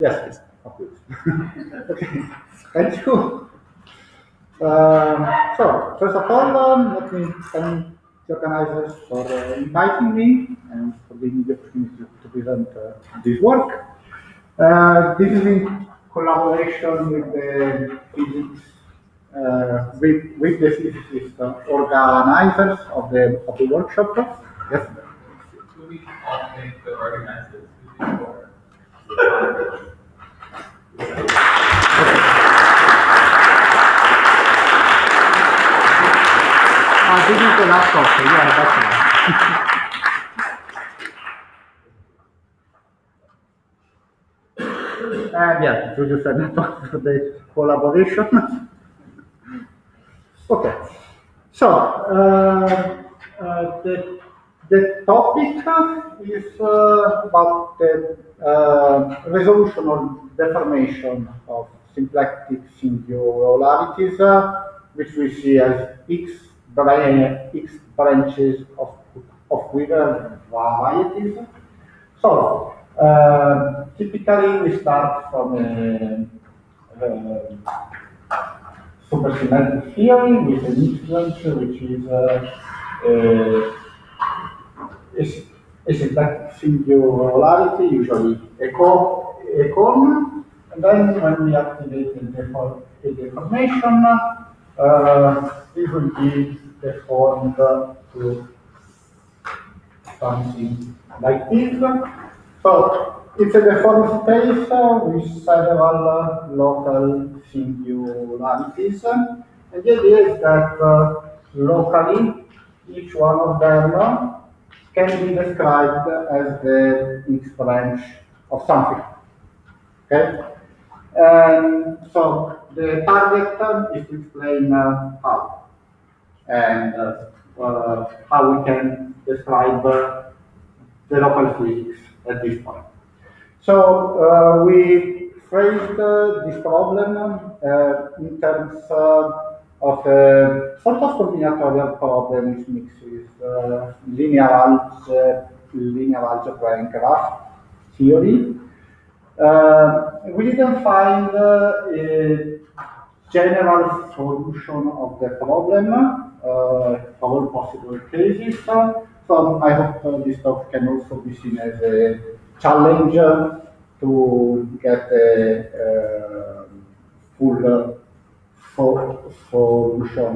Yes, of course. Okay, thank you. So, first of all, let me thank the organizers for inviting me and for giving me the opportunity to present this work. This is in collaboration with the physics, with the physicist organizers of the workshop. Yes. Do we all think the organizers before? This is the last option. Yeah, that's right. And yeah, Giulio said for the collaboration. Okay, so the topic is about the resolution or deformation of symplectic singularities, which we see as X branches of Quivers varieties. So typically we start from a supersymmetric theory with an influence which is a symplectic singularity, usually a cone, and then when we activate a deformation, it will be deformed to something like this. So it's a deformed space with several local singularities. And the idea is that locally, each one of them can be described as the X branch of something. Okay? And so the target is to explain how and how we can describe the local physics at this point. So we phrased this problem in terms of a sort of combinatorial problem which mixes linear algebra and graph theory. We didn't find a general solution of the problem for all possible cases. So I hope this talk can also be seen as a challenge to get a full solution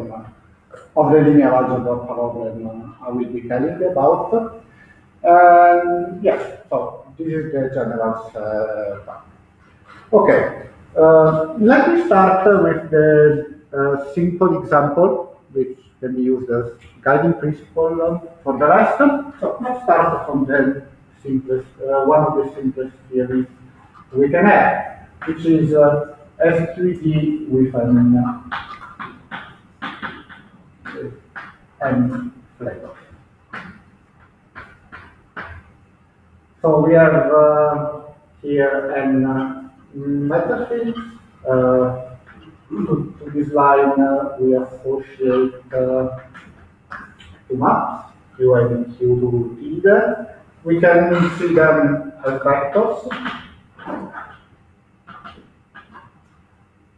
of the linear algebra problem I will be telling about. Yes, so this is the general part. Okay, let me start with the simple example, which can be used as guiding principle for the rest. So let's start from the simplest, one of the simplest theories we can have, which is S3D with n flavors. So we have here an metaphor. To this line, we associate two maps, Q and Q to either. We can see them as vectors.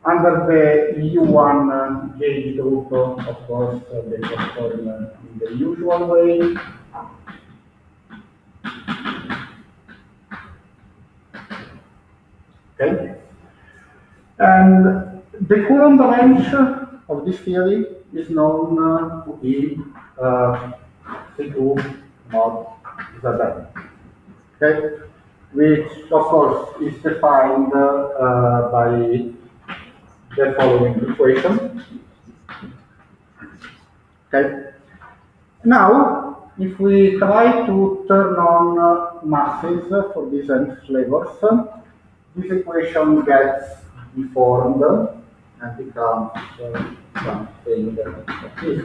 Under the U1 gauge group, of course, they perform in the usual way. Okay? And the Coulomb range of this theory is known to be C2 mod Zn. Okay? Which, of course, is defined by the following equation. Okay? Now, if we try to turn on masses for these n flavors, this equation gets deformed and becomes something like this.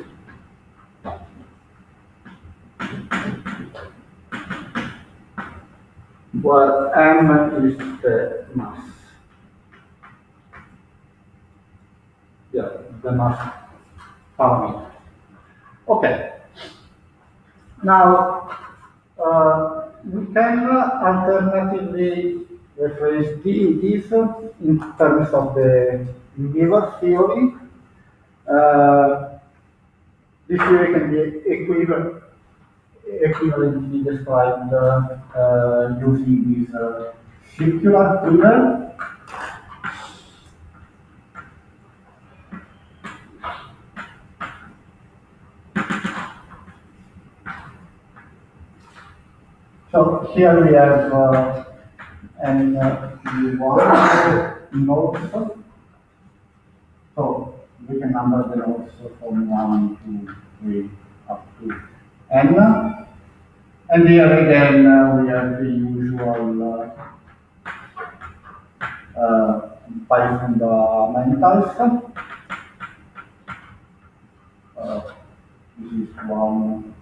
Where m is the mass. Yeah, the mass parameter. Okay. Now, we can alternatively rephrase this in terms of the mirror theory. Uh, this theory can be equivalently described using this circular quiver. So here we have an one nodes. So we can number the nodes from 1, 2, 3 up to n. And here again we have the usual pi fundamentals. This is one.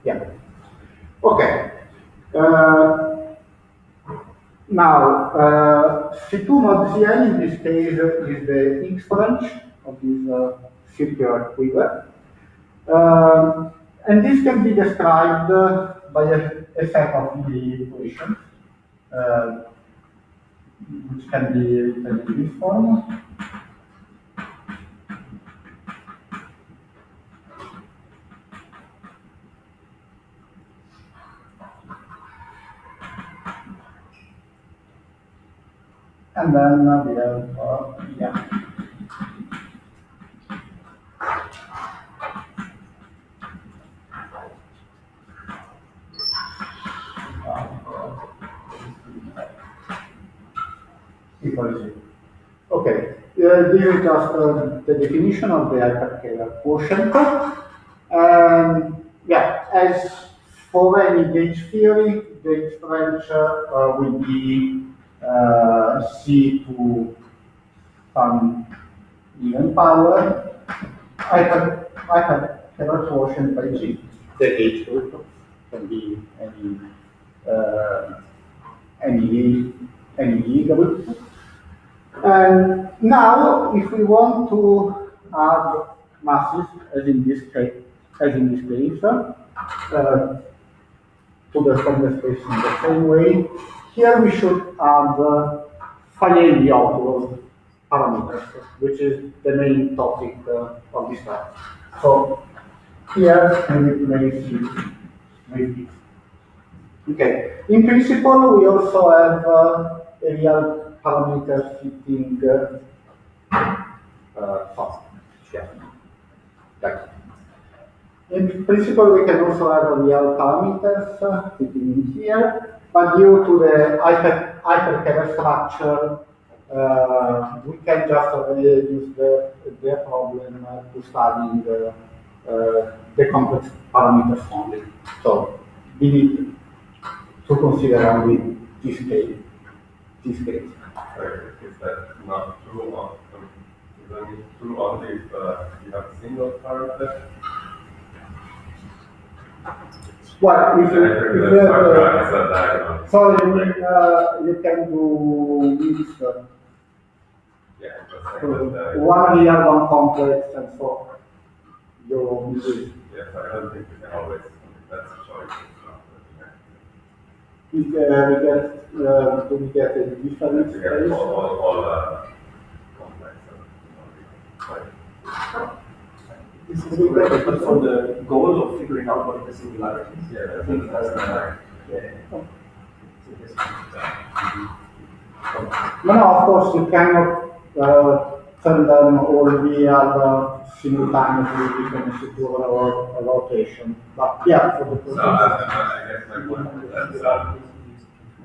Yeah. Okay. Now, C2 mod Cn in this case is the X branch of this circular quiver. And this can be described by a set of the equations, which can be written in this form. And then we have, yeah. Okay, this is just the definition of the hyperkähler quotient. And yeah, as for any gauge theory, the branch will be C to some even power. Hyperkähler quotient by G. The gauge group can be any group. And now, if we want to add masses, as in this case, to the standard space in the same way, here we should add phi A outward parameters, which is the main topic of this class. So here we replace it with this. Okay. In principle, we also have a real parameter fitting function. Yeah. Like, in principle, we can also have a real parameters fitting in here, but due to the hyperkähler structure, we can just reduce the problem to studying the complex parameters only. So we need to consider only this case. Is that not true on? Is that true only if you have a single parameter? Well, if you have, so you can do this. One real, one complex, and so you use. Yes, I don't think we can always. That's a choice. Do we get a different space? All complex. This is great for the goal of figuring out what the singularities. Yeah, I think that's No, of course, you cannot turn them all real simultaneously between a secure or a rotation. But yeah, for the purpose. I guess my point is that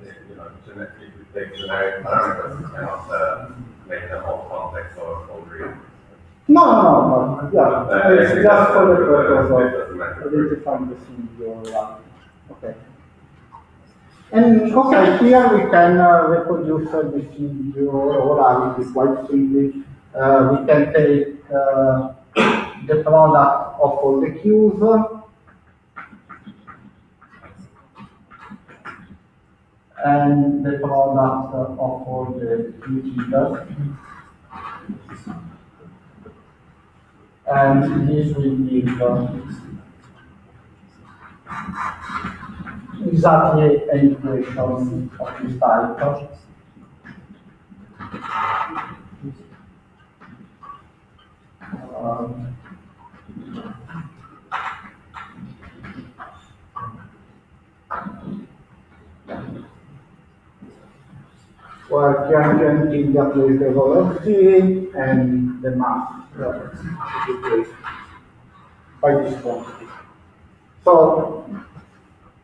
if you take generic parameters, you cannot make them all complex or all real. No. Yeah, it's just for the purpose of identifying the singularity. Okay. And okay, here we can reproduce the singularity quite simply. We can take the product of all the Qs and the product of all the Q jitters. and this will give exactly an equation of this type. Um, where Q tilde is the velocity and the mass replaced by this quantity. So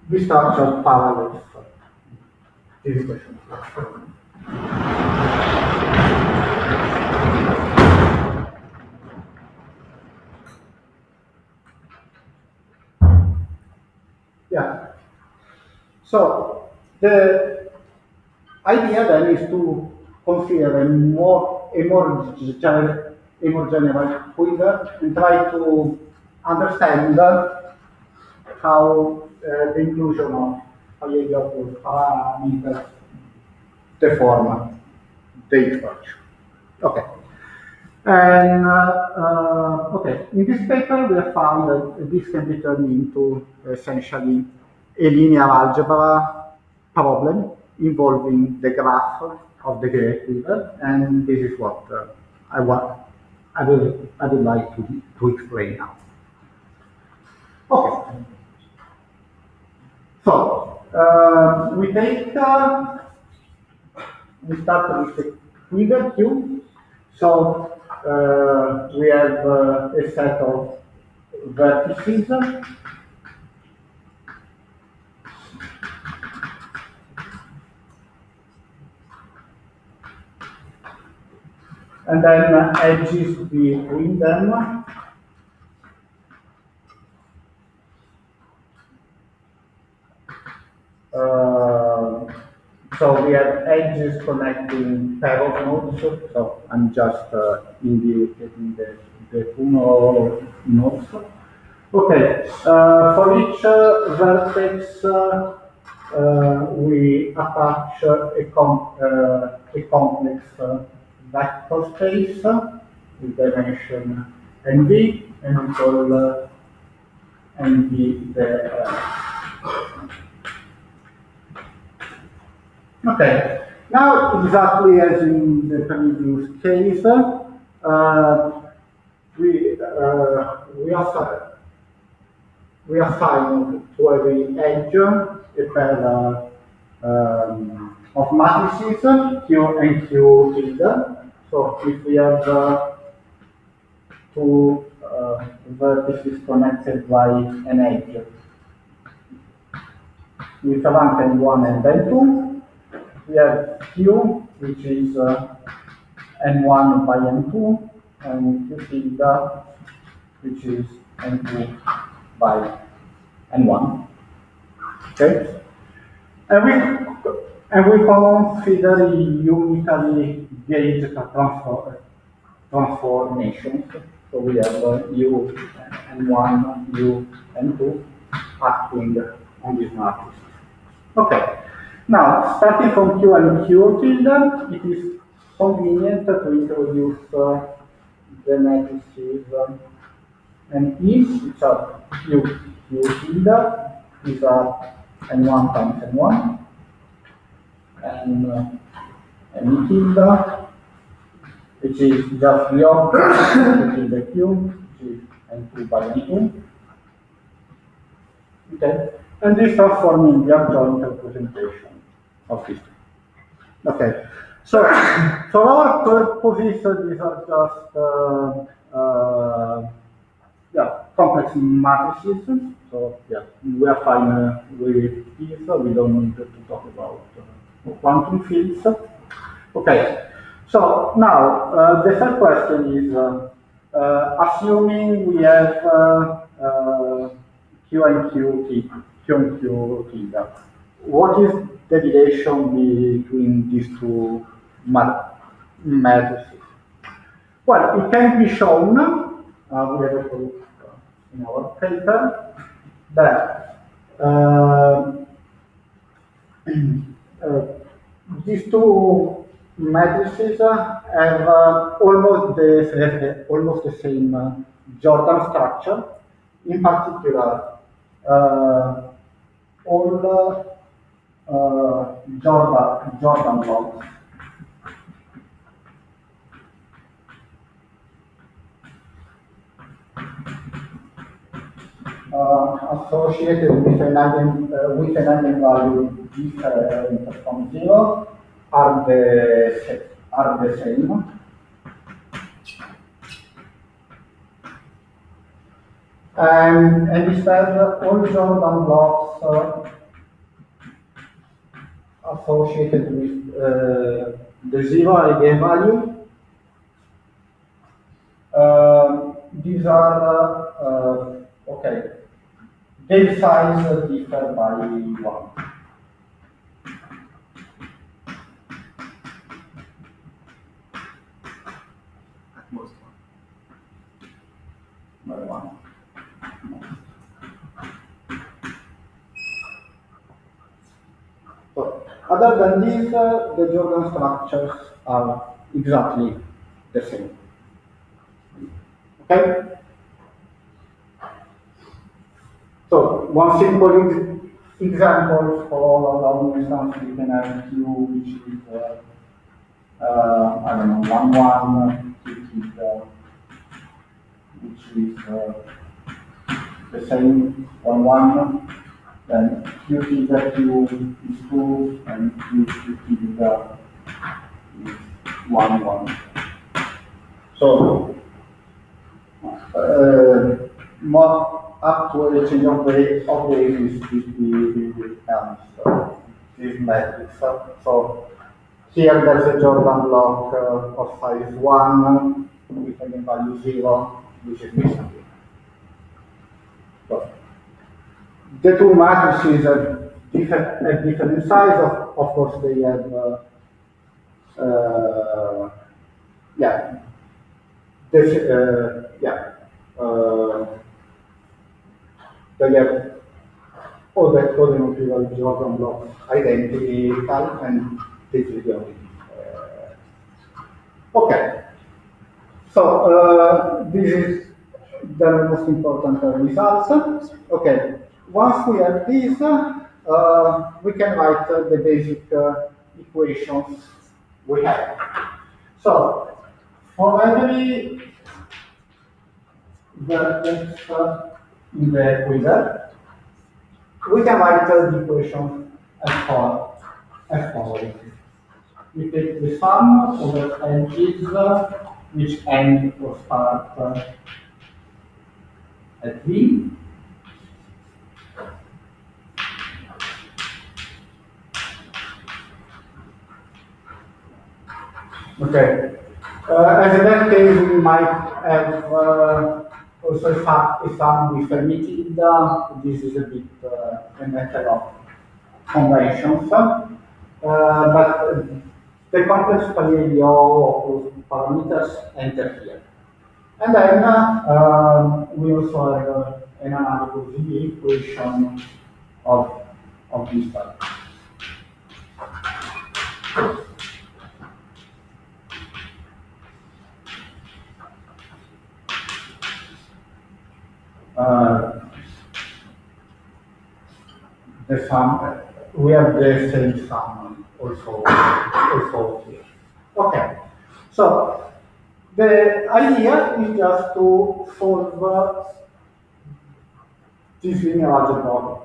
this structure parallels this equation. Yeah. So the idea then is to consider a more general quiver and try to understand how the inclusion of behavior parameters deform the interaction. Okay. And okay, in this paper we have found that this can be turned into essentially a linear algebra problem involving the graph of the Gray quiver, and this is what I would like to explain now. Okay, so we start with the quiver Q. So we have a set of vertices, and then edges between them. So we have edges connecting pair of nodes. So I'm just indicating the two nodes. Okay. For each vertex, we attach a complex vector space with dimension nv, and we call nv the okay. Now, exactly as in the previous case, we assign to every edge a pair of matrices Q and Q tilde. So if we have two vertices connected by an edge with rank n1 and n2, we have Q, which is n1 by n2, and Q tilde, which is n2 by n1. Okay, and we consider unitary gauge transformations. So we have U n1, U n2 acting on these matrices. Okay. Now, starting from Q and Q tilde, it is convenient to introduce the matrices and E's, which are Q tilde, these are n1 times n1, and n tilde, which is just the opposite, which is the Q, which is n2 by n2. Okay, and this transforming the adjoint representation of this. Okay, so for our purposes, these are just complex matrices. So yeah, we are fine with these. We don't need to talk about quantum fields. Okay, so now the third question is, assuming we have Q and Q tilde, what is the relation between these two matrices? Well, it can be shown, we have a proof in our paper, that these two matrices have almost the same Jordan structure, in particular, all Jordan blocks associated with an eigenvalue different from 0 are the same. And instead, all Jordan blocks associated with the 0 eigenvalue, these are okay. Their size differ by 1. At most one. By 1. So, other than this, the Jordan structures are exactly the same. Okay? So, one simple example for long instance, we can have Q, which is, I don't know, 1, 1, which is the same 1, 1. Then Q theta Q is 2, and Q theta is 1, 1. So, more up to a change of the is the this matrix. So, here there's a Jordan block of size 1 with an value 0, which is missing. So, the two matrices are different size. Of course, they have, yeah, this, yeah, they have all the equivalent Jordan blocks identical, and this is the only. Okay, so this is the most important results. Okay, once we have this, we can write the basic equations we have. So, for every vertex in the Quivers, we can write the equation as follows. We take the sum over edges, which n will start at V. Okay. As in that case, we might have also a sum with a meeting. This is a bit a matter of conventions. But the complex Paleo parameters enter here. And then we also have an analogous equation of this type. The sum, we have the same sum also here. Okay, so the idea is just to solve this linear algebra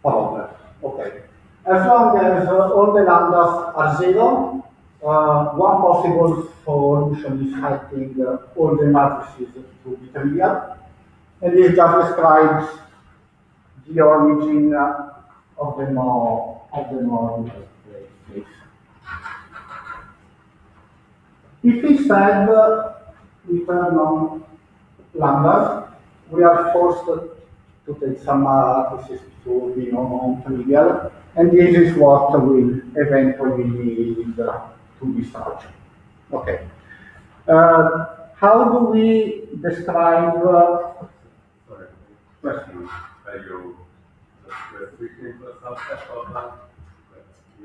problem. Okay, as long as all the lambdas are 0, one possible solution is setting all the matrices to be trivial, and this just describes the origin of the more place. If instead we turn on lambdas, we are forced to take some matrices to be non-trivial, and this is what will eventually lead to this structure. Okay. How do we describe? Sorry, question. Are you just restricting the subset of that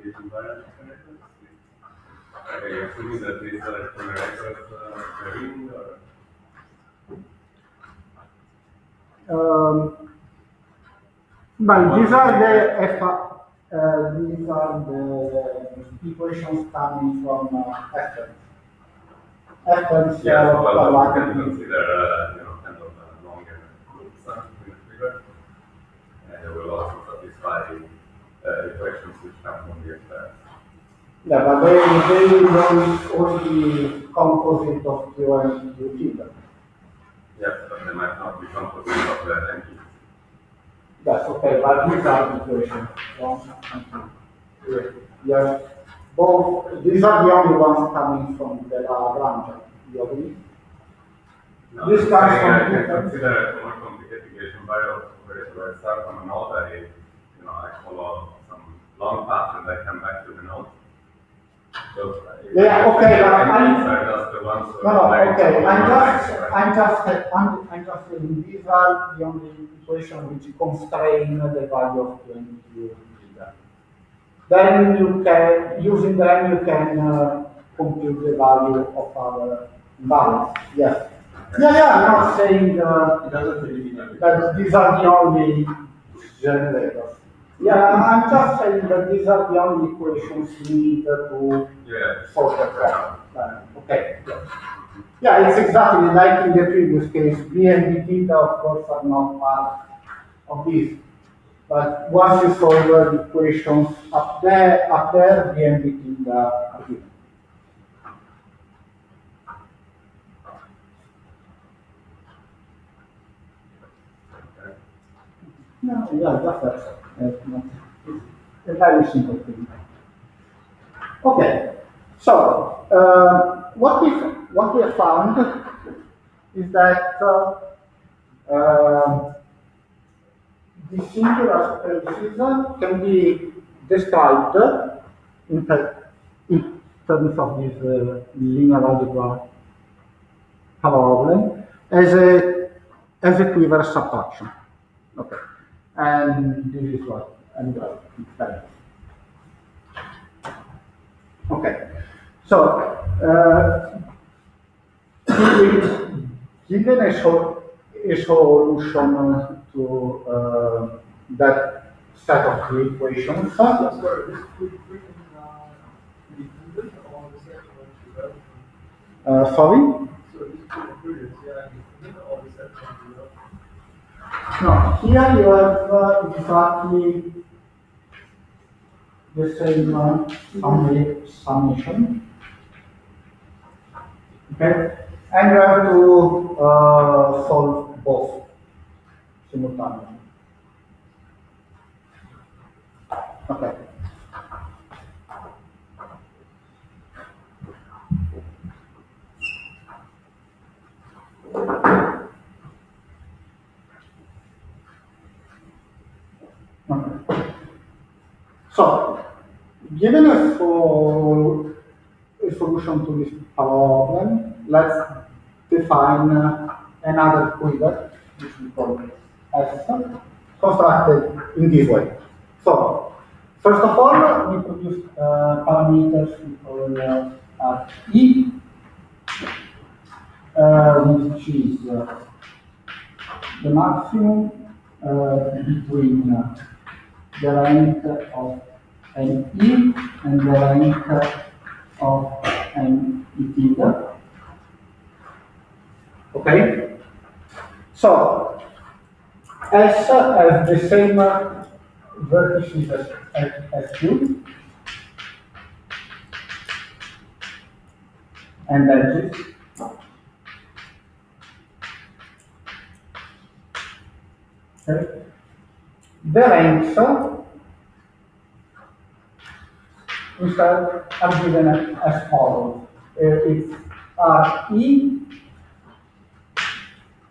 environment connectors? Are you assuming that these are generators varying, or? Um, but these are the equations coming from Athens. Athens, Yeah, well, you can Parvati. consider, kind of longer loops in the figure, and it will also satisfy equations which come from the experts. Yeah, but they know only composite of Q and Q theta. Yes, but they might not be composite of the NP. That's okay, but these are the equations. One and two. Yeah, both, these are the only ones coming from the Lagrange. You agree? No, This I'm comes saying from I can different. consider a more complicated equation by where I start from a node, I follow some long path and I come back to the node. So, Yeah, okay, but NPs are just the ones who No, no, are okay. right? I'm just saying these are the only equations which constrain the value of 22 theta. Then you can, using them, you can compute the value of our balance. Yes. Yeah, I'm not saying It doesn't really mean that these are the only generators. Yeah, I'm just saying that these are the only equations we need to Yeah. solve the problem. Okay. Yeah, it's exactly like in the previous case. B and B theta, of course, are not part of this. But once you solve the equations up there, B and B theta are given. No, yeah, just that's it. It's a very simple thing. Okay, so what we have found is that the singular spaces can be described in terms of this linear algebra problem as a Quivers subtraction. Okay, and this is what I'm going to explain. Okay, so given a solution to that set of three equations, Sorry, this quick dependent on the set of sorry? So this quick yeah, dependent on the set of No, here you have exactly the same summation. Okay, and you have to solve both simultaneously. Okay. Okay. So, given a solution to this problem, let's define another quiver, which we call S, constructed in this way. So, first of all, we produce parameters we call E, which is the maximum between the rank of an E and the rank of an theta. Okay? So, S has the same vertices as Q and edges. Okay? The ranks instead are given as follows. It's RE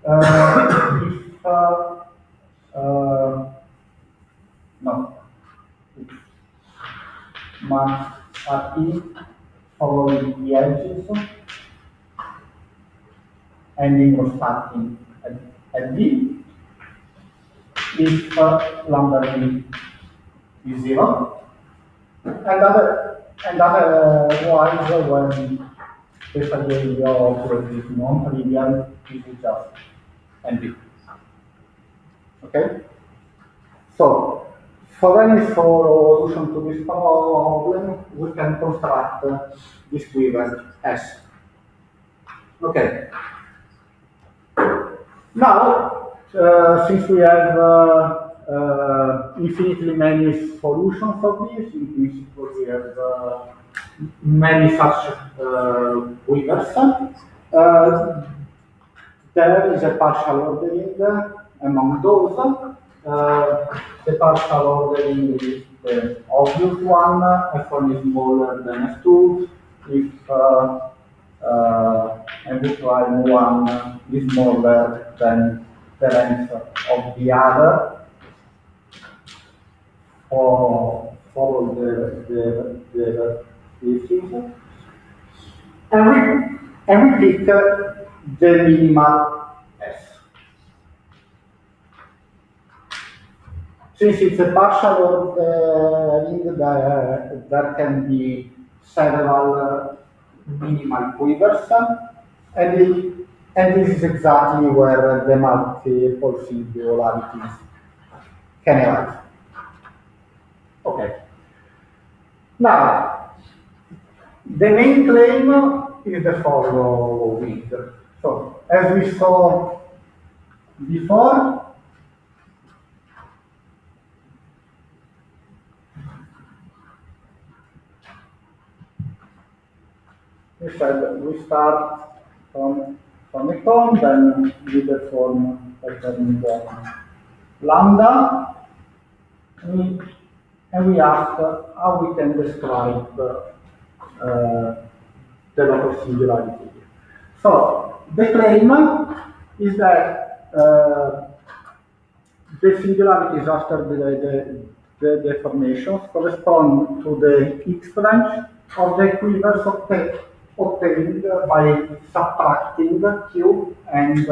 if no, it's max RE following the edges ending or starting at D if lambda D is 0 and otherwise when the behavior of is non-trivial, this is just NP. Okay? So, for any solution to this problem, we can construct this Quivers S. Okay. Now, since we have infinitely many solutions of this, in principle we have many such Quivers. There is a partial ordering among those. The partial ordering is the obvious one. F1 is smaller than F2. If every prime one is smaller than the length of the other for all the things. And we pick the minimal S. Since it's a partial ordering, there can be several minimal quivers, and this is exactly where the multiple singularities can arise. Okay. Now, the main claim is the following. So, as we saw before, we said we start from a cone, then we deform pattern lambda, and we ask how we can describe the local singularity. So the claim is that the singularities after the deformations correspond to the X branch of the Quivers obtained by subtracting Q and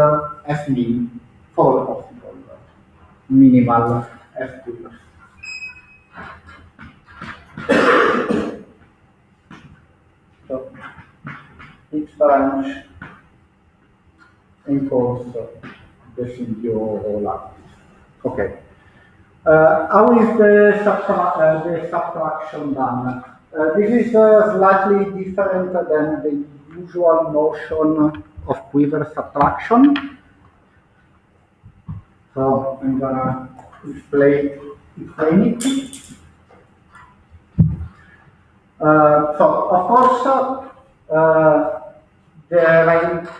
S min for all possible minimal S Quivers. So X branch encodes the singularities. Okay. How is the subtraction done? This is slightly different than the usual notion of quiver subtraction. So I'm gonna explain it. So of course, the length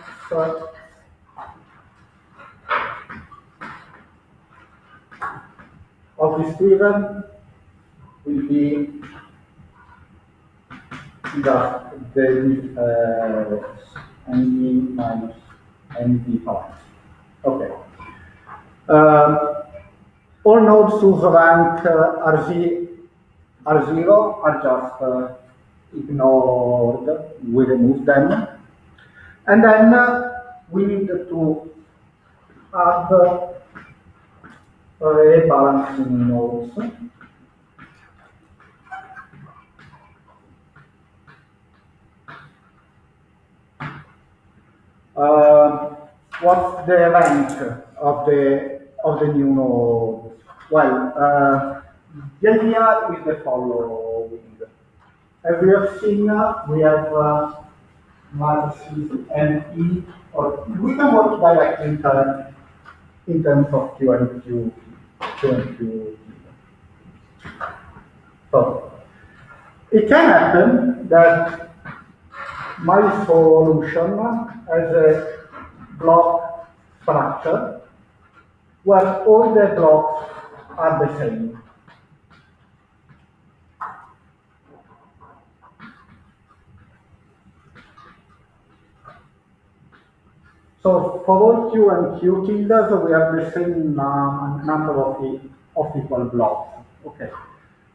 of this quiver will be the ND minus ND points. Okay. All nodes whose rank are zero are just ignored. We remove them, and then we need to add rebalancing nodes. What's the rank of the new node? Well, the idea is the following. As we have seen, we have matrices M, E, or we can work directly in terms of Q and Q, Q and Q. So it can happen that my solution has a block structure where all the blocks are the same. So for all Q and Q tildes, we have the same number of equal blocks. Okay.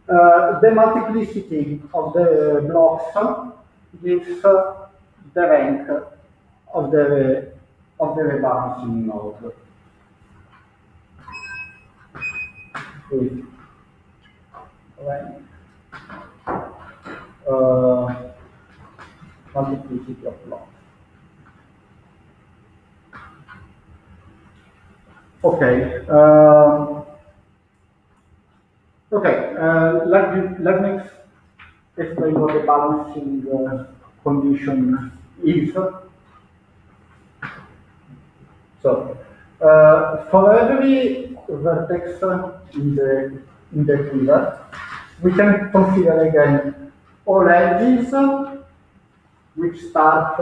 The multiplicity of the blocks gives the rank of the rebalancing node. With rank multiplicity of blocks. Okay. Okay. Let me explain what the balancing condition is. So, for every vertex in the quiver, we can consider again all edges which start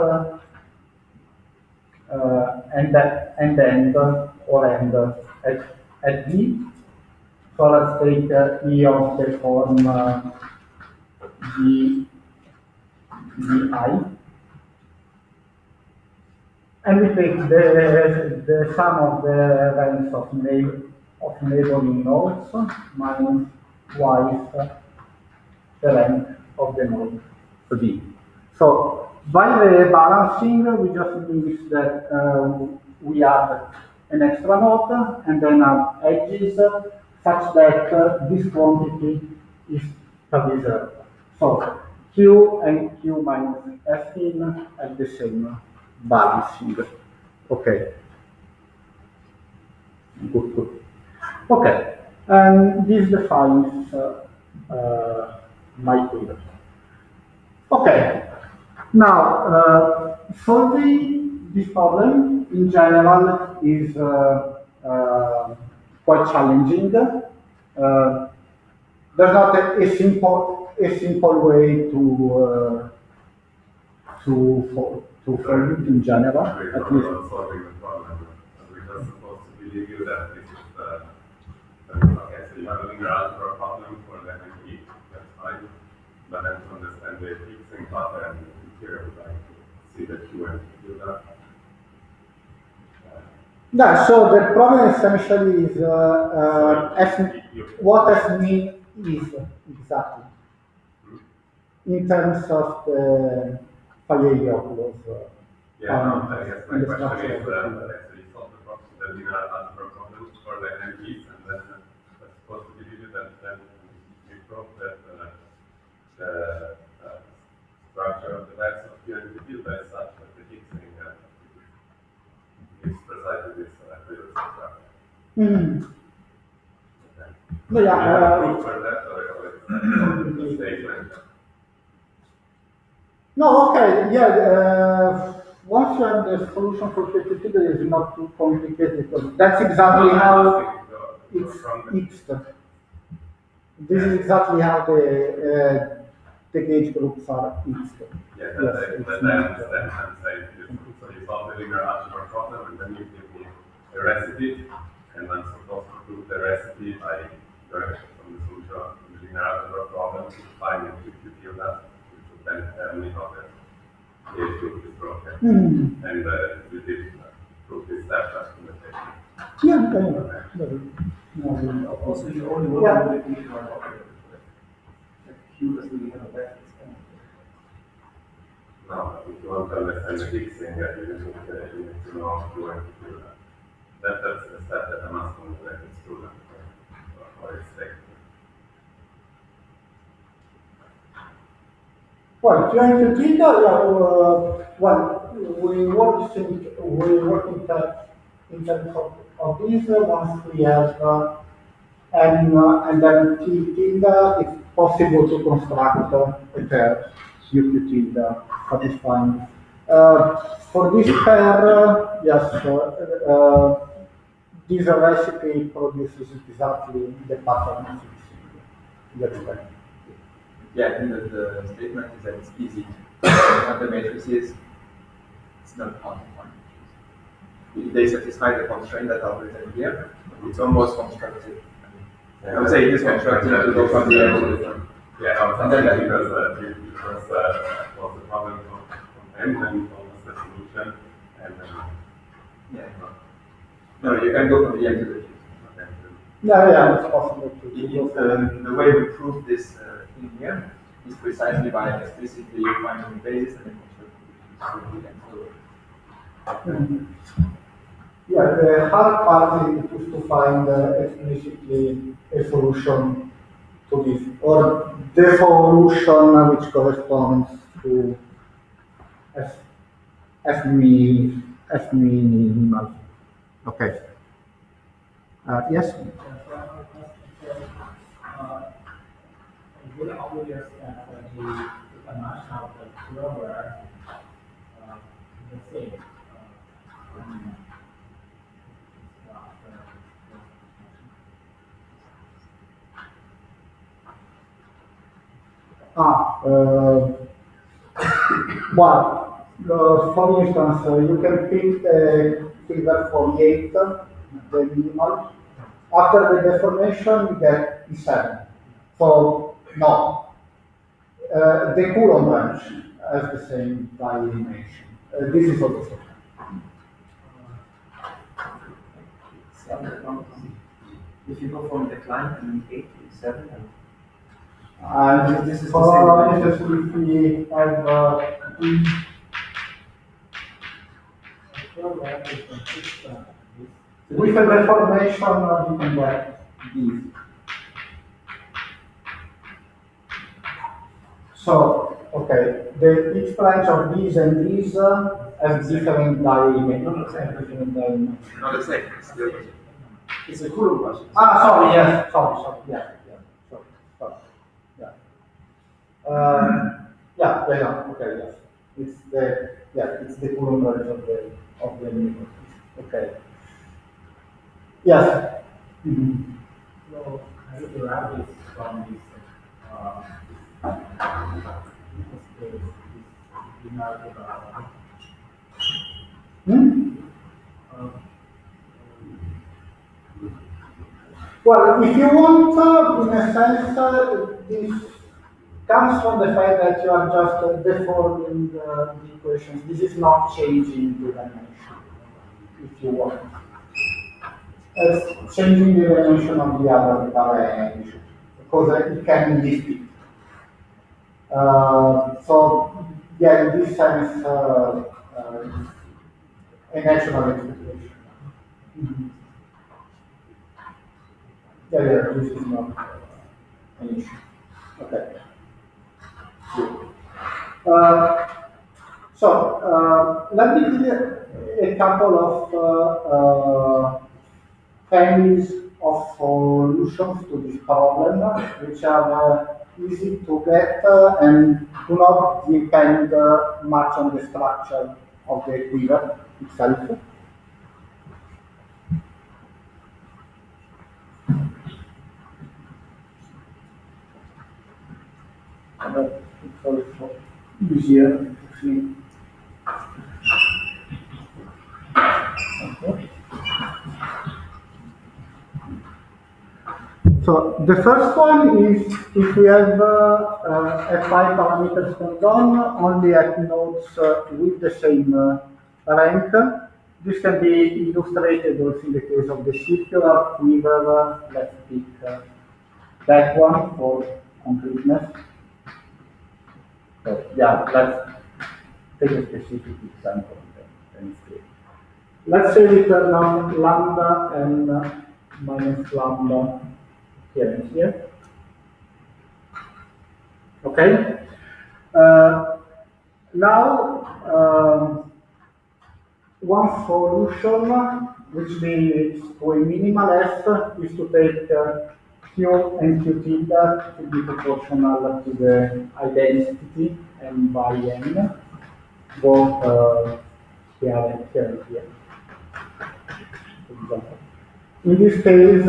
and end or end at D. So let's take E of the form D, DI. And we take the sum of the ranks of neighboring nodes minus twice the rank of the node B. So by the balancing, we just means that we add an extra node and then add edges such that this quantity is preserved. So Q and Q minus F in at the same balancing. Okay. Good. Okay. And this defines my quiver. Okay. Now, solving this problem in general is quite challenging. There's not a simple way to solve it in general. We're At not least. about solving the problem. We're just supposed to believe you that this is okay, so you have a linear algebra problem for the NP, that's fine. But then to understand the fixing pattern, here I would like to see that you went to do that. Yeah, so the problem essentially is what F mean is exactly in terms of the failure clause. Yeah, no, I guess my and the question structure is of the that quiver. actually solve the problem, the linear algebra problem for the NPs, and then that's supposed to believe you that then we prove that the structure of the vector of unity field is such that the fixing is precisely this Quivers structure. Mm. Okay. No, yeah, Do you have a proof for that, or it's a statement? No, okay, yeah. Once you have the solution for Q2, it is not too complicated. Because that's exactly how it's fixed. This is exactly how the gauge groups are fixed. Yeah, Yes, that it's I not, understand. I'm saying so you solve the linear algebra problem, and then you give me a recipe, and I'm supposed to prove the recipe by going from the solution of the linear algebra problem to finding QQ field that, which would then tell me how the gauge group is broken. Mm. And we did prove this step documentation. Yeah. Also, you only work Yeah. with the linear operator. Like Q doesn't really have a vector. No, if you want to understand the fixing, you need to know how to want to do that. That's a step that I must let the student or expect. Well, trying to think, well, we work in terms of this once we have and then T tilde, it's possible to construct a pair UQ tilde satisfying. For this pair, yes, this recipe produces exactly the pattern of fixing you expect. Yeah, I think that the statement is that it's easy. But the matrices, it's not hard to find. If they satisfy the constraint that are written here, it's almost constructed. I would say it is constructed to go from the end to the front. Yeah, I was And then asking because was the problem from end and almost the solution, and then Yeah. No, you can go from the end to the fuse. okay. Yeah, it's possible to If the way we prove this in here is precisely by explicitly finding the basis and then constructing the fuse. Mhm. Yeah, the hard part is to find explicitly a solution to this, or the solution which corresponds to F, F minimal. Okay. Yes. It's really obvious that the dimension of the Quivers is the same. Well, for instance, you can pick the figure 48, the minimal. After the deformation, you get E7. So, no. The Coulomb branch has the same dimension. This is also so. If you go from decline and 8 to 7, And this is the for same instance, if we have with a deformation, you can get these. So, okay, the each branch of these and these has different dimensions. Not the same. It's the opposite. it's a Coulomb branch. Sorry, yes, sorry, yeah, sorry, yeah. Okay, yes. It's the Coulomb branch of the universe. Okay. Yes. Mm-hmm. So, I derive this from this Hmm? Well, if you want, in a sense, this comes from the fact that you are just deforming the equations. This is not changing the dimension, if you want. It's changing the dimension of the other range, because it can be split. So, yeah, in this sense, a natural expectation. Mhm. Yeah, this is not an issue. Okay. Uh, let me give you a couple of families of solutions to this problem, which are easy to get and do not depend much on the structure of the quiver itself. It's also easier to see. Okay. So the first one is if we have a 5 parameters condom only at nodes with the same rank. This can be illustrated also in the case of the circular quiver. Let's pick that one for completeness. So, yeah, let's take a specific example. Let's say we turn on lambda and minus lambda here and here. Okay. Now, one solution which leads to a minimal f is to take q and q tilde to be proportional to the identity and by n, both here and here. For example. In this case,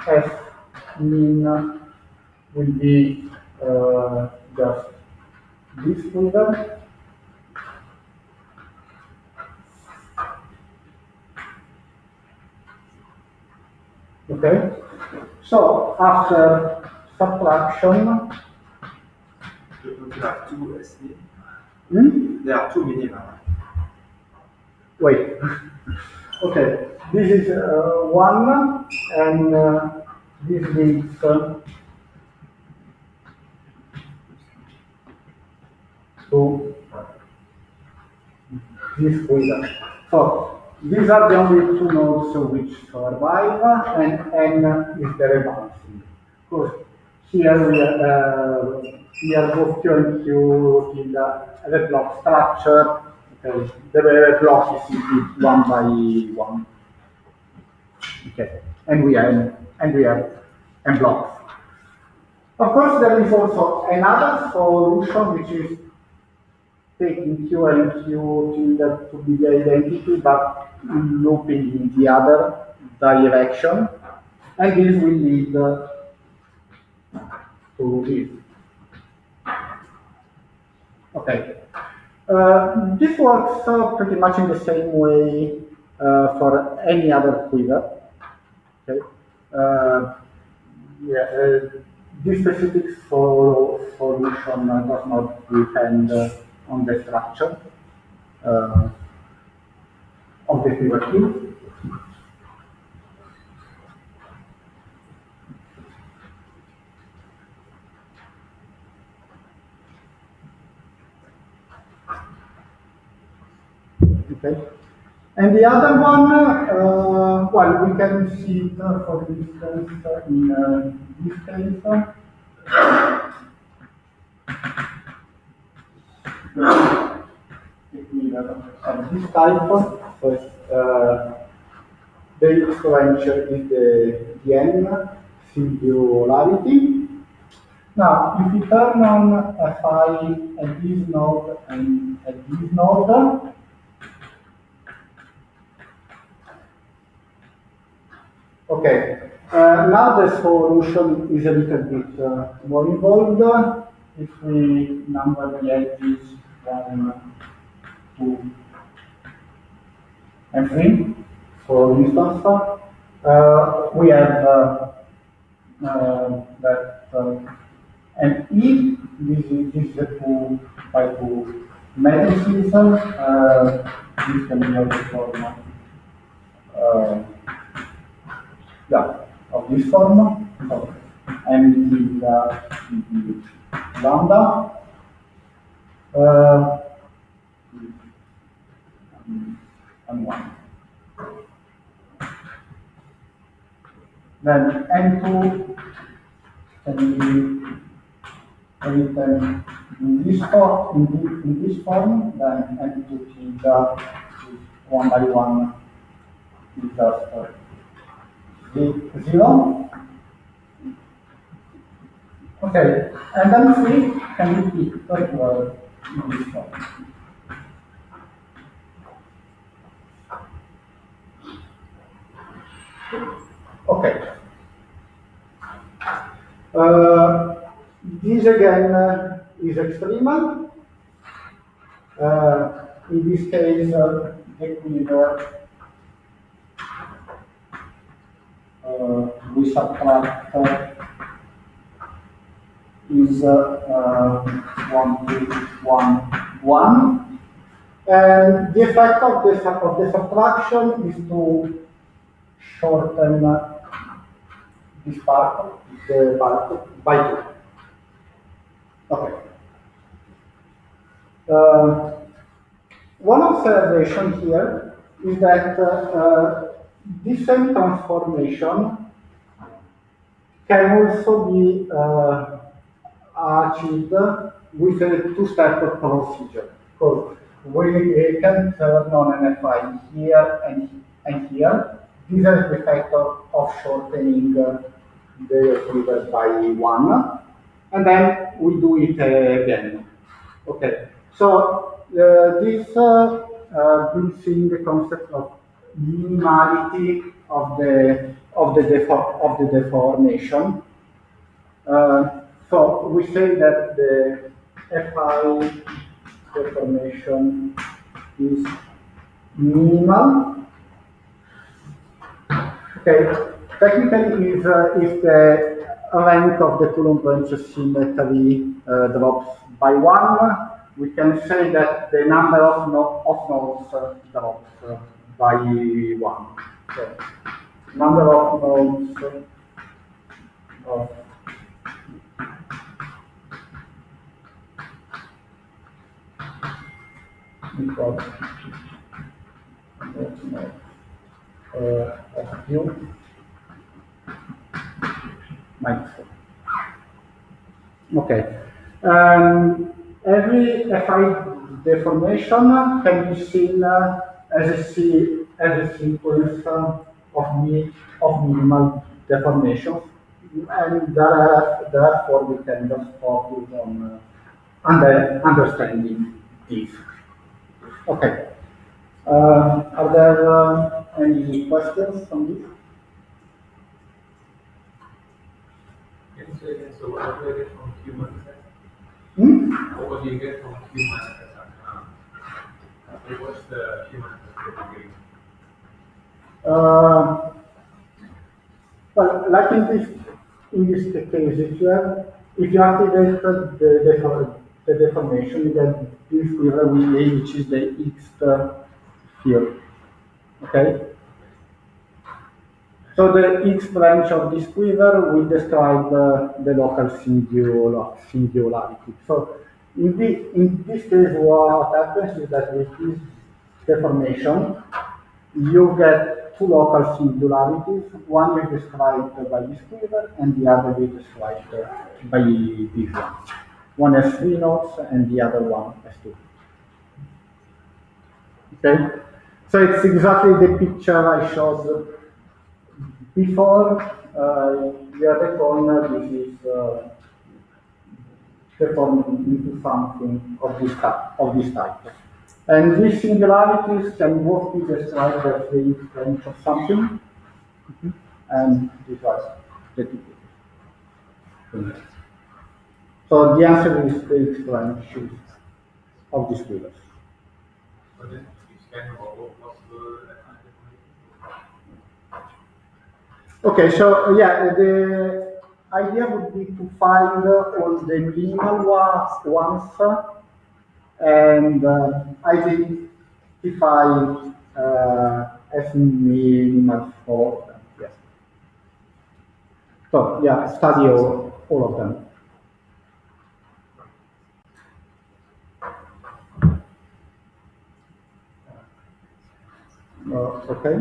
f min will be just this quiver. Okay, so after subtraction, You have two SD. hmm? There are two minima. Wait, okay, this is 1 and this leads to this quiver. So these are the only two nodes which survive, and n is the rebalancing. Because here both Q and Q tilde have a block structure. Okay, the block is simply 1 by 1. Okay, and we have m blocks. Of course, there is also another solution which is taking Q and Q to be the identity, but looping in the other direction, and this will lead to this. Okay. This works pretty much in the same way for any other quiver. Okay. Yeah, this specific solution does not depend on the structure of the quiver cube. Okay. And the other one, well, we can see it, for instance, in this case. Of this type, so the range is the n singularity. Now, if we turn on Fi at this node and at this node, okay, now the solution is a little bit more involved. If we number the edges 1, 2, and 3, for instance, we have that and if this is a 2 by 2 matrices, this can be of the form yeah, of this form. So, and the lambda and 1. Then n2 can be written in this form, then n2 theta is 1 by 1 is just 0. Okay, and then 3 can be picked in this form. Okay. This again is extremal. In this case, the quiver we subtract is 1, 2, 1, 1. And the effect of the subtraction is to shorten this part, the part by 2. Okay. One observation here is that this same transformation can also be achieved with a two-step procedure. Because we can turn on an Fi here and here. This has the effect of shortening the quiver by 1, and then we do it again. Okay, so this brings in the concept of minimality of the deformation. So we say that the Fi deformation is minimal. Okay, technically, if the rank of the Coulomb branch symmetry drops by 1, we can say that the number of nodes drops by 1. So, number of nodes of equal of U minus 4. Okay. Every Fi deformation can be seen as a sequence of minimal deformations, and therefore we can just focus on understanding this. Okay. Are there any questions on this? So what do you get from human effect? What do you get from human effect? What's the human effect that you get? Well, like in this case, if you activate the deformation, you get this quiver with A, which is the X field. Okay. So the X branch of this quiver will describe the local singularity. So in this case, what happens is that with this deformation, you get two local singularities. One is described by this quiver, and the other is described by this one. One has 3 nodes, and the other one has 2. Okay? So it's exactly the picture I showed before. You have a corner, this is deformed into something of this type. And these singularities can both be described as the branch of something, and this was the two. So the answer is the X branch of this Quivers. But then it's kind of all possible. Okay, so yeah, the idea would be to find all the minimal ones and identify as minimal for them. Yes. So yeah, study all of them. Okay.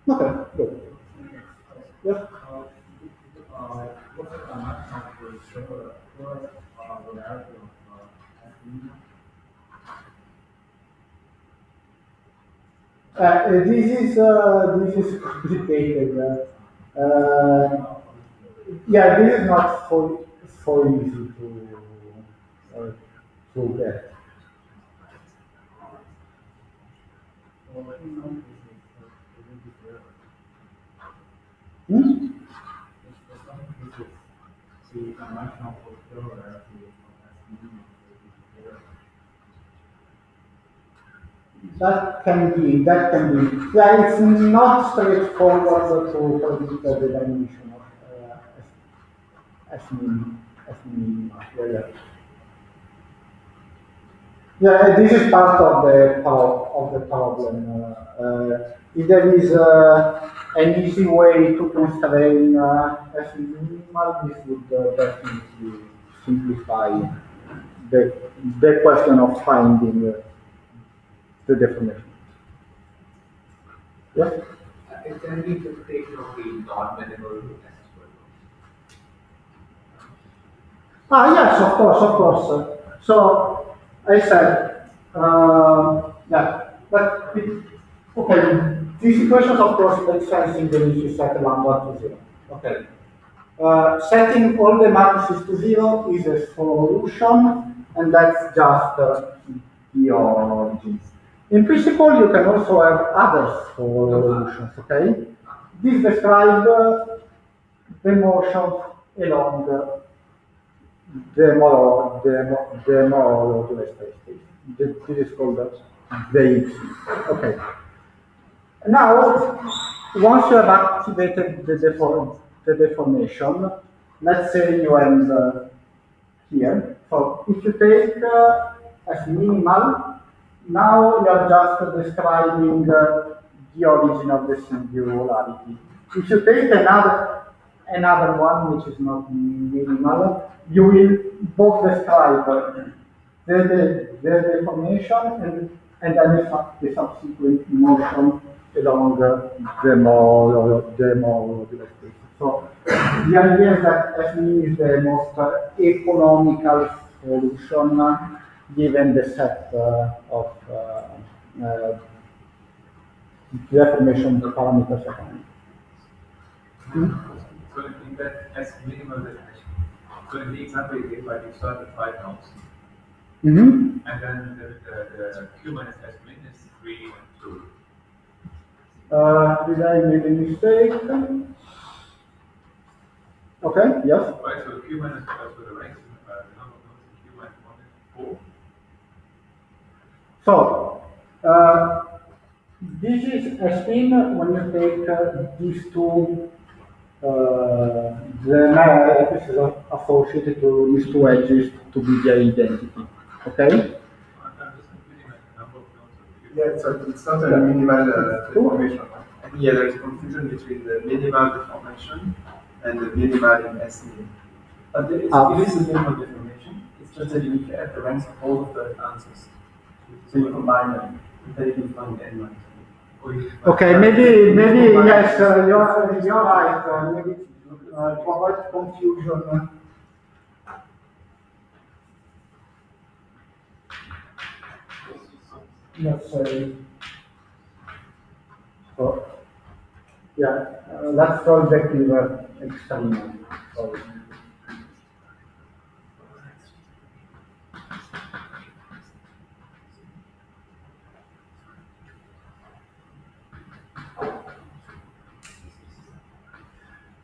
Okay, good. Yes. What's the maximum for similar reality of This is complicated. Yeah, this is not so easy to get. Hmm? That can be. Yeah, it's not straightforward to predict the dimension of as minima. Yeah, this is part of the problem. If there is an easy way to constrain as minimal, this would definitely simplify the question of finding the deformation. Yes? It can be interpretation of the non-minimal as well. Yes, of course. So I said, yeah, but okay, these equations of course make sense in the you set lambda to 0. Okay. Setting all the matrices to 0 is a solution, and that's just the origin. In principle, you can also have other solutions, okay? These describe the motion along the modular space. This is called the X. Okay. Now, once you have activated the deformation, let's say you end here. So if you take as minimal, now you are just describing the origin of the singularity. If you take another one which is not minimal, you will both describe the deformation and then the subsequent motion along the modular space. So the idea is that FE is the most economical solution given the set of deformation parameters again. So in that as minimal definition. So in the example you gave, like you start with 5 nodes, Mm-hmm. and then the Q minus S min is 3 and 2. Did I make a mistake? Okay, yes. Right, so Q minus so the range, the number of nodes in Q minus 1 is 4. So, this is a spin when you take these two, the math is associated to these two edges to be their identity. Okay? I'm just computing like the number of nodes of the Q. Yeah, so it's not a minimal deformation. And yeah, there is confusion between the minimal deformation and the minimal in S min. But it is a minimal deformation. It's just that you need to add the ranks of all of the answers. So you combine them, and then you can find the n minus. Okay, maybe yes, you're right. Maybe to avoid confusion. Let's say, so, yeah, let's call the Quiver experiment. Sorry.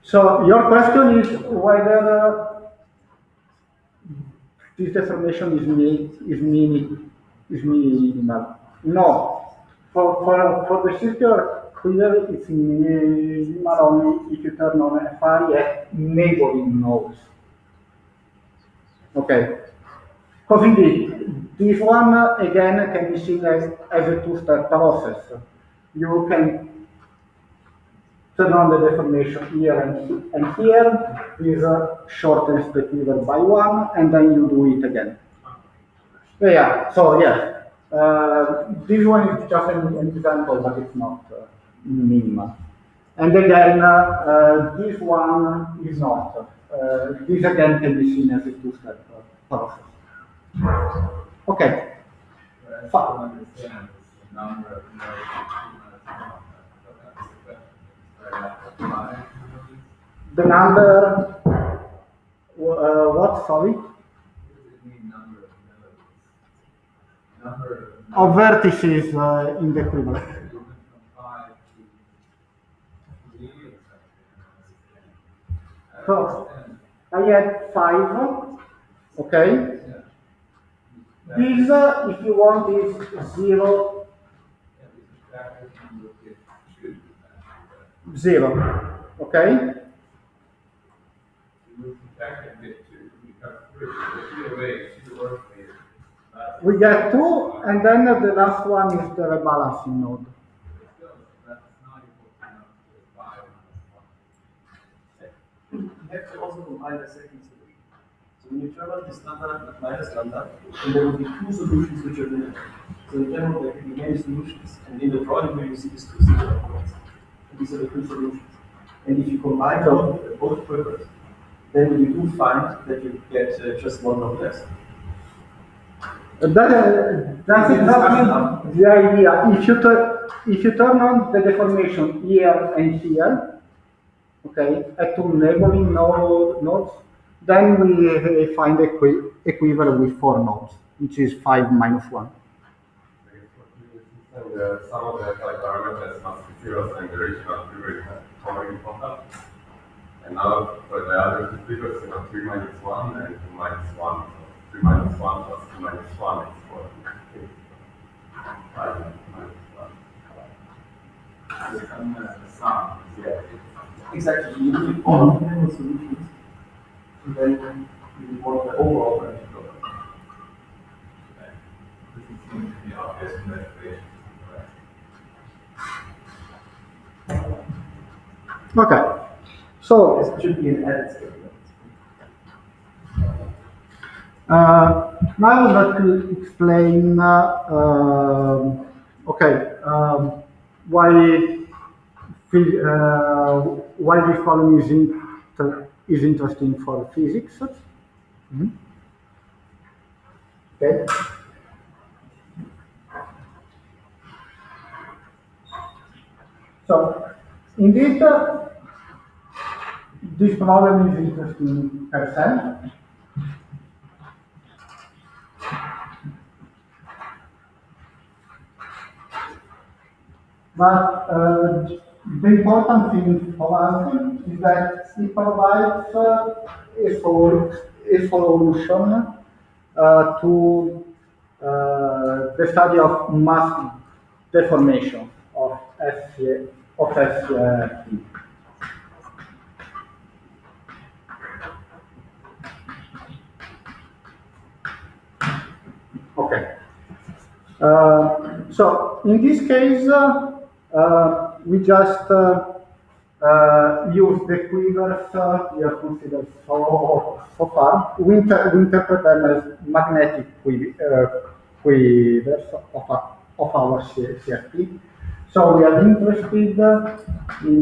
So your question is whether this deformation is minimal. No, for the circular Quiver, it's minimal only if you turn on Fi at neighboring nodes. Okay. Because indeed, this one again can be seen as a two-step process. You can turn on the deformation here and here. This shortens the quiver by 1, and then you do it again. Yeah, so yeah, this one is just an example, but it's not minimal. And again, this one is not. This again can be seen as a two-step process. Okay. Fine. The number, what, sorry? Of vertices in the quiver. So, I had 5, okay? This, if you want, is 0, 0, okay? We get 2, and then the last one is the rebalancing node. You have to also combine the second solution. So when you turn on this lambda minus lambda, and there will be 2 solutions which are linear. So in general, there can be many solutions, and in the drawing here you see these 2 singular points. And these are the 2 solutions. And if you combine both quivers, then you do find that you get just one node less. That's exactly the idea. If you turn on the deformation here and here, okay, at 2 neighboring nodes, then we find a quiver with 4 nodes, which is 5 minus 1. And some of the parameters must be zeros and the original quiver is already contact. And now for the other two quivers, you have 3 minus 1 and 2 minus 1. So 3 minus 1 plus 2 minus 1 is 4. 5 minus 1. Yeah. Exactly. You need all of the solutions, and then you want the overall range. Okay, so This should be an added statement. now let me explain why this problem is interesting for physics. Okay. So, indeed, this problem is interesting per se. But the important thing for us is that it provides a solution to the study of mass deformation of SCFT. Okay. So in this case, we just use the quivers we have considered so far. We interpret them as magnetic quivers of our CFT. So we are interested in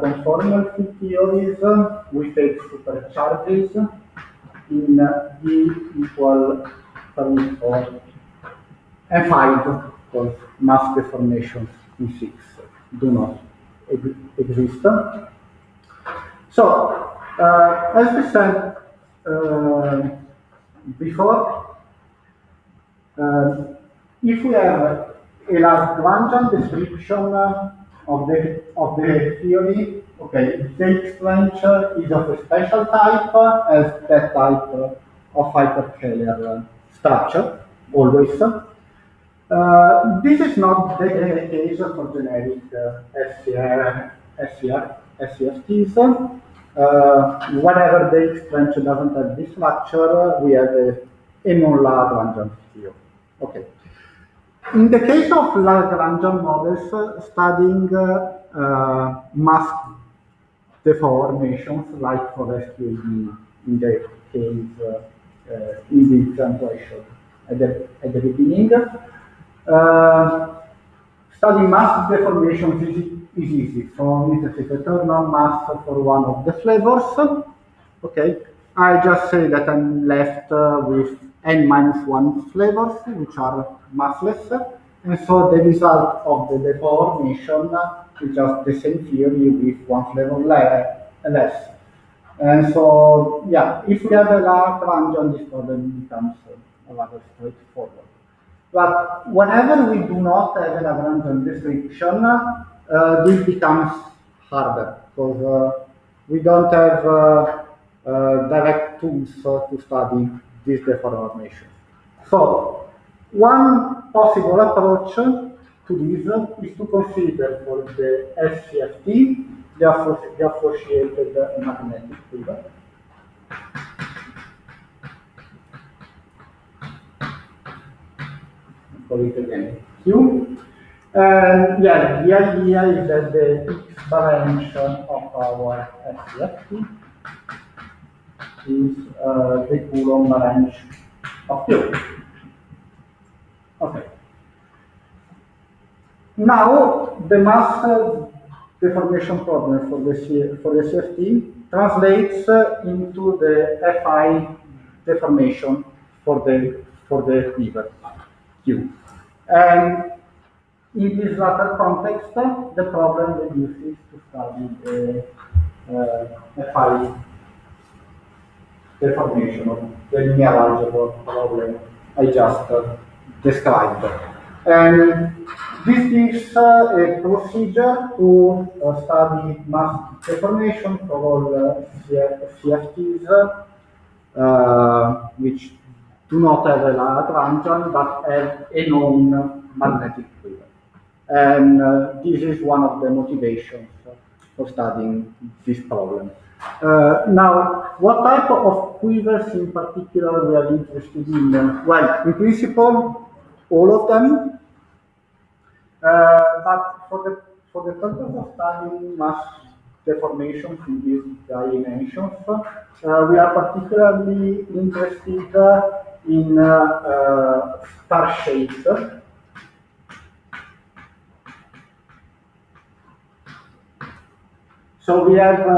conformal theories with its supercharges in D equal 34 and 5, because mass deformations in 6 do not exist. So, as we said before, if we have a Lagrangian description of the theory, okay, the exchange is of a special type as that type of hyperkähler structure, always. This is not the case for generic SCFTs. Whenever the exchange doesn't have this structure, we have a non-Lagrangian theory. Okay. In the case of Lagrangian models, studying mass deformations, like for SQAD in the case in the example I showed at the beginning, studying mass deformations is easy. So it is a Turner mass for one of the flavors. Okay, I just say that I'm left with n-1 flavors, which are massless, and so the result of the deformation is just the same theory with one flavor less. And so, yeah, if we have a Lagrangian, this problem becomes rather straightforward. But whenever we do not have a Lagrangian description, this becomes harder, because we don't have direct tools to study this deformation. So, one possible approach to this is to consider for the SCFT the associated magnetic field. Call it again Q. And yeah, the idea is that the X branch of our SCFT is the Coulomb branch of Q. Okay. Now the mass deformation problem for the CFT translates into the Fi deformation for the quiver Q. And in this latter context, the problem reduces to study the Fi deformation of the linear algebra problem I just described. And this gives a procedure to study mass deformation for all CFTs, which do not have a Lagrangian but have a known magnetic field. And this is one of the motivations for studying this problem. Now, what type of quivers in particular we are interested in? Well, in principle, all of them. But for the purpose of studying mass deformations in these dimensions, we are particularly interested in star shapes. So we have a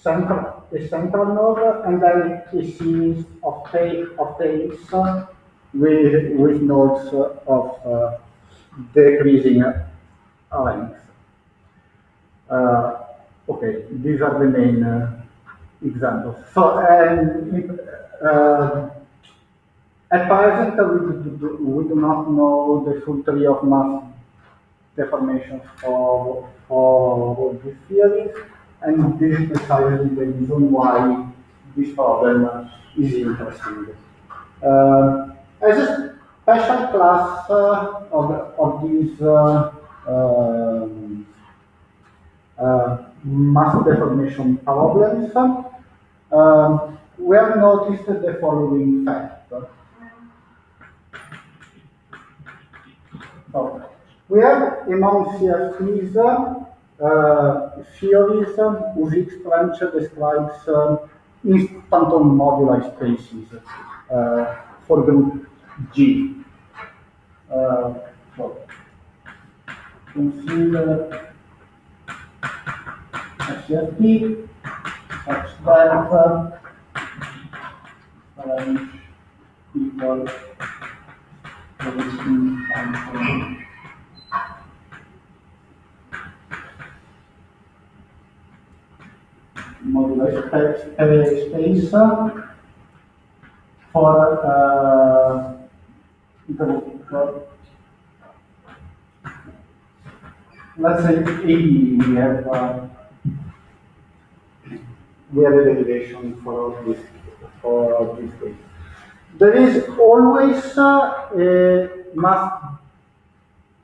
central node and then a series of tails with nodes of decreasing length. Okay, these are the main examples. So, and at present, we do not know the full theory of mass deformations for these theories, and this is precisely the reason why this problem is interesting. As a special class of these mass deformation problems, we have noticed the following fact. So, we have among CFTs theories whose X branch describes instanton moduli spaces for group G. So, consider a CFT such that range equals instanton moduli space for group. Let's say A, we have a derivation for this case. There is always a mass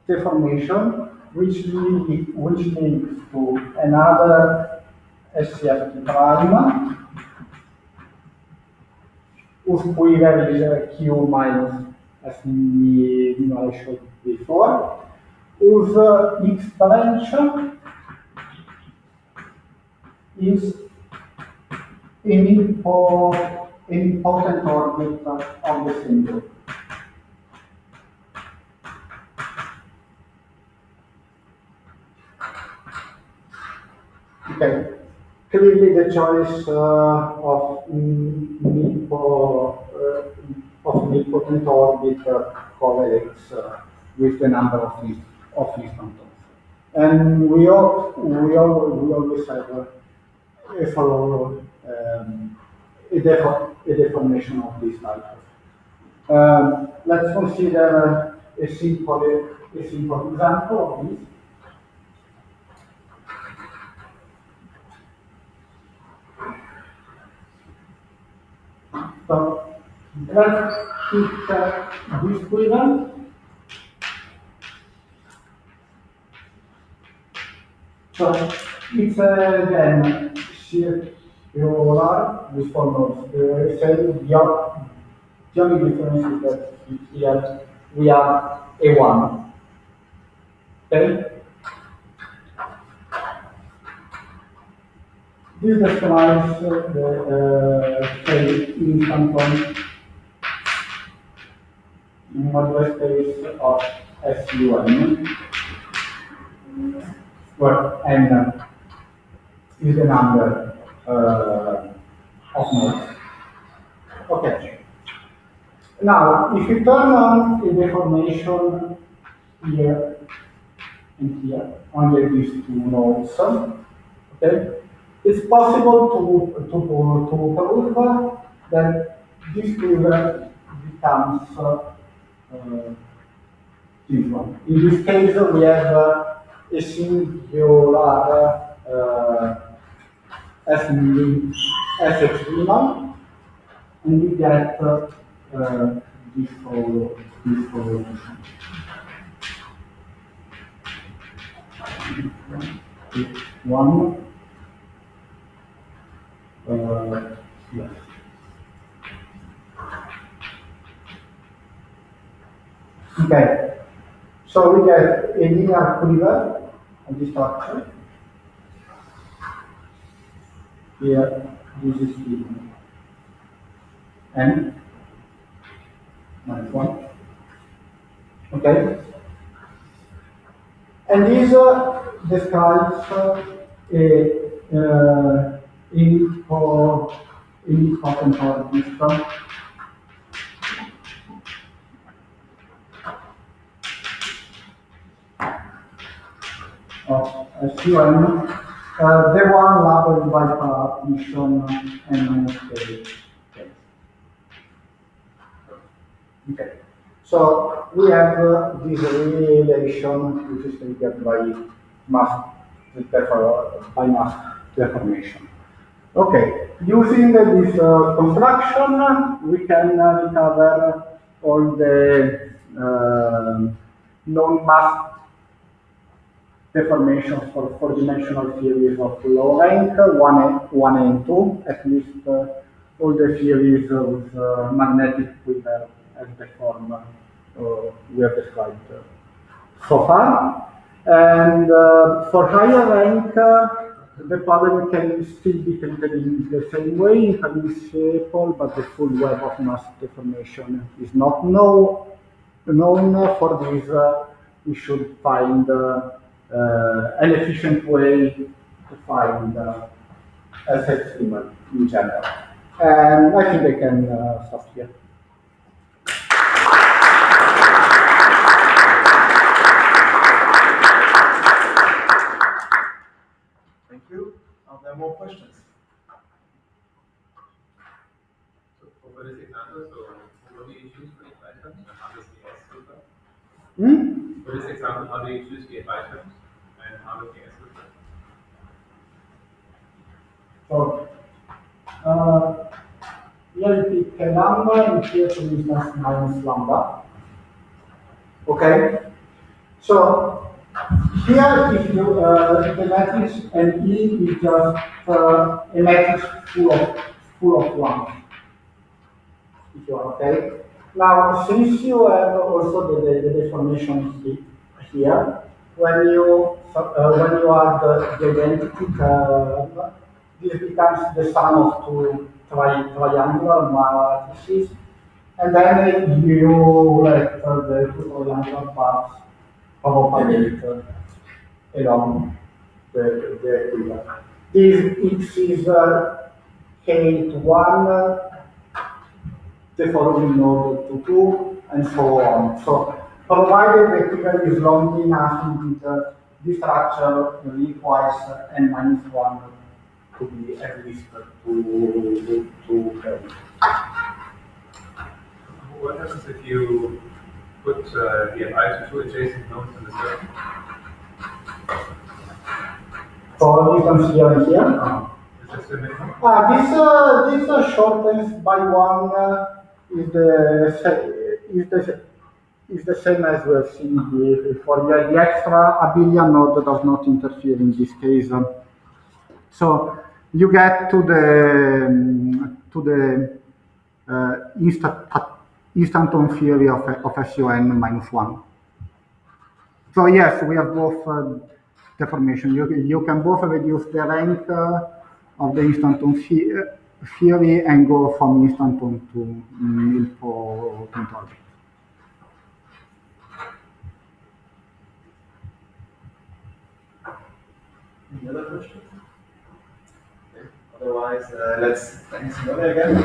deformation which links to another SCFT prime whose quiver is Q minus, as we showed before, whose X branch is an important orbit of the symbol. Okay. Clearly, the choice of nilpotent orbit correlates with the number of instantons, and we always have a deformation of this type. Let's consider a simple example of this. So let's keep this quiver. So it's again circular with follows the same. The only difference is that here we have a one. Okay. This describes the instanton modular space of SUN, where n is the number of nodes. Okay. Now, if you turn on the deformation here and here, only these two nodes, okay, it's possible to prove that this quiver becomes this one. In this case, we have a singular SX minimum, and we get this formation. One. Yes. Okay. So we get a linear quiver of the structure. Here, this is the n minus 1. Okay. And this describes a important orbit of SUN, the one labeled by partition and minus k. Okay. So we have this relation which is triggered by mass deformation. Okay, using this construction, we can recover all the non-mass deformations for four-dimensional theories of low rank, 1 and 2, at least all the theories with magnetic quiver as the form we have described so far. And for higher rank, the problem can still be treated in the same way, in principle, but the full web of mass deformation is not known. For this, we should find an efficient way to find SX limit in general. And I think I can stop here. Thank you. Are there more questions? So for this example, so what do you choose for each item and how does the S differ? For this example, how do you choose the items and how does the S differ? So, here we pick a number and here for instance minus lambda. Okay? So, here if you, the matrix and E is just a matrix full of ones. If you are okay. Now, since you have also the deformation here, when you add the identity curve, this becomes the sum of two triangular matrices, and then you let the two triangular parts propagate along the equivalent. This X is K to 1, the following node to 2, and so on. So, provided the equivalent is long enough, this structure requires n minus 1 to be at least 2 terms. What happens if you put the I to two adjacent nodes in the circle? For instance, here and here. Is this the minimum? This shortens by 1 is the same as we have seen here. For the extra abelian node does not interfere in this case. So you get to the instanton theory of SUN minus 1. So yes, we have both deformation. You can both reduce the rank of the instanton theory and go from instanton to nilpotent orbit. Any other questions? Okay. Otherwise, let's thank Simone again.